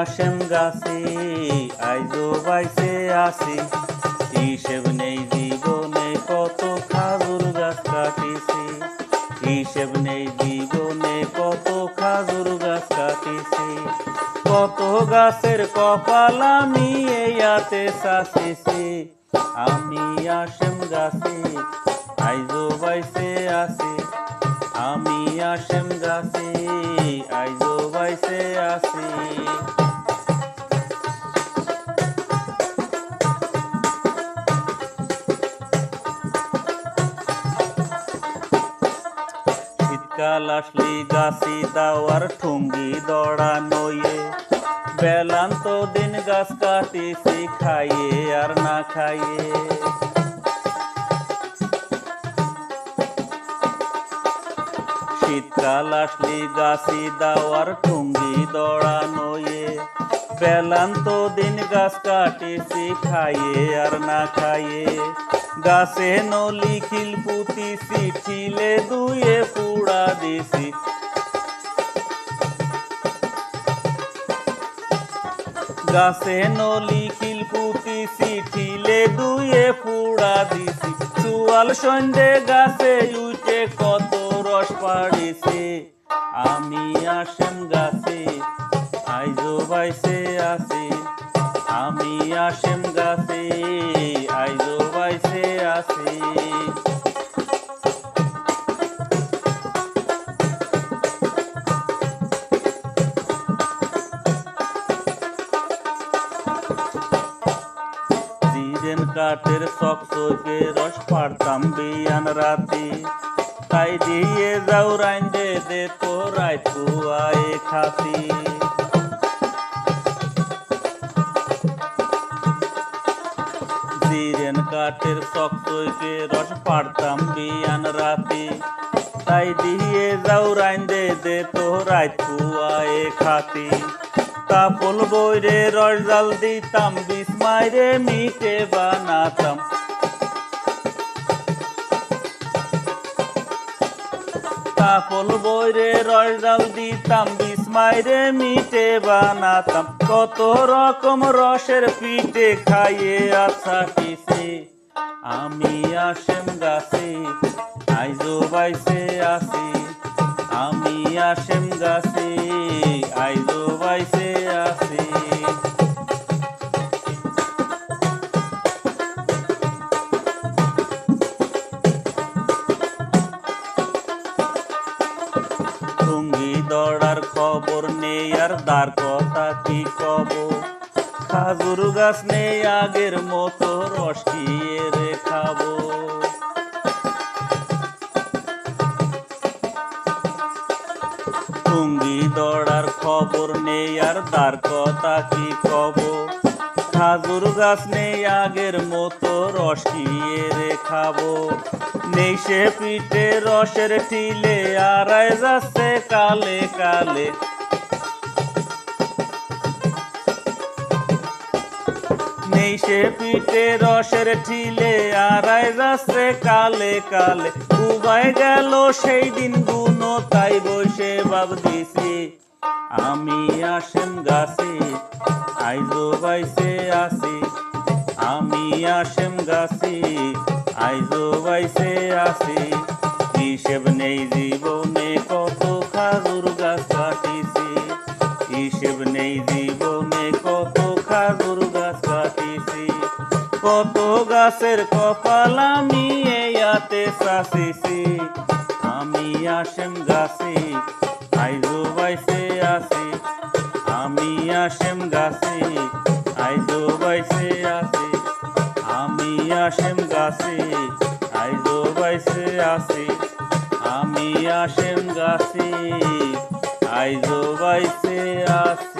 আশেম গাছে আইজো বাইসে আছি, হিসেব নেই জীবনে কত খাজুর গাছ কাটিছি, হিসেব নেই জীবনে কত খাজুর গাছ কাটিছি। কত গাছের কপাল আমি এইয়াতে চাচিছি, আমি আশেম গাছে আইজো বাইসে আছি, আমি আশেম গাছে আইজো বাইসে আছি। শীতকাল আসলি গাছি দাওয়ার ঠুঙ্গি দড়া নইয়ে, বেলান্ত দিন গাছ কাটিছি খাইয়ে আর না খাইয়ে। শীতকাল আসলি গাছি দাওয়ার ঠুঙ্গি দড়া নইয়ে, বেলান্ত দিন গাছ কাটিছি খাইয়ে আর না খাইয়ে। গাছে নলি খিল পুতিছি ঠিলে দুয়ে পুড়া দিছি, গাছে নলি খিল পুতিছি ঠিলে দুয়ে পুড়া দিছি। চুয়াল সন্ধ্যে গাছে উঠে কত রস পাড়িছি, আমি আশেম গাছে আইজো বাইসে আছি, আমি আশেম গাছে আইজো বাইসে আছি। জিরেন কাঠের চকচকে রস পাড়তাম বিয়ান রাতি, তাই দিয়ে যাও রাইন্দে দে তো রায় কুয়ায়ে খাতি। জিরেন কাঠের চকচকে রস পাড়তাম বিয়ান রাতি, তাই দিয়ে যাও রাইন্দে দে তো রায় কুয়ায়ে খাতি। কাপল বইরে রস জাল দিতাম বিস্মাইরে মিটে বানাতাম, কাপল বইরে রস জাল দিতাম বিস্মাইরে মিটে বানাতাম। কত রকম রসের পিঠে খাইয়ে আচ্ছা পিছে, আমি আশেম গাছে আইজো বাইসে আছি, আমি আশেম গাছে আইজো বাইসে আছি। ঠুঙ্গি দড়ার খবর নেই আর দার কথা কি কব, খাজুর গাছ নেই আগের মতো রস কিয়ে রে খাবো। ঠুঙ্গি দড়ার খবর নেই আর দার কথা কি কব, খাজুর গাছ নেই আগের মতো রস কিয়ে রে খাবো। নেই সে পিঠে রসের ঠিলে আড়াই যাচ্ছে কালে কালে, নেই সে পিঠে রসের ঠিলে আড়াই যাচ্ছে কালে কালে। ডুবাই গেল সেই দিন গুনো তাই বসে ভাব দিছি, আমি আশেম গাছে আইজো বাইসে আছি, আমি আশেম গাছে আইজো বাইসে আছি। হিসেব নেই জীবনে কত খাজুর গাছ কাটিছি, হিসেব নেই জীবনে কত খাজুর গাছ কাটিছি। কত গাছের কপাল আমি এইয়াতে চাচিছি, আমি আশেম গাছে আইজো বাইসে আছি, আমি আশেম গাছে আইজো বাইসে আছি, আমি আশেম গাছে আইজো বাইসে আছি, আমি আশেম গাছে আইজো বাইসে আছি।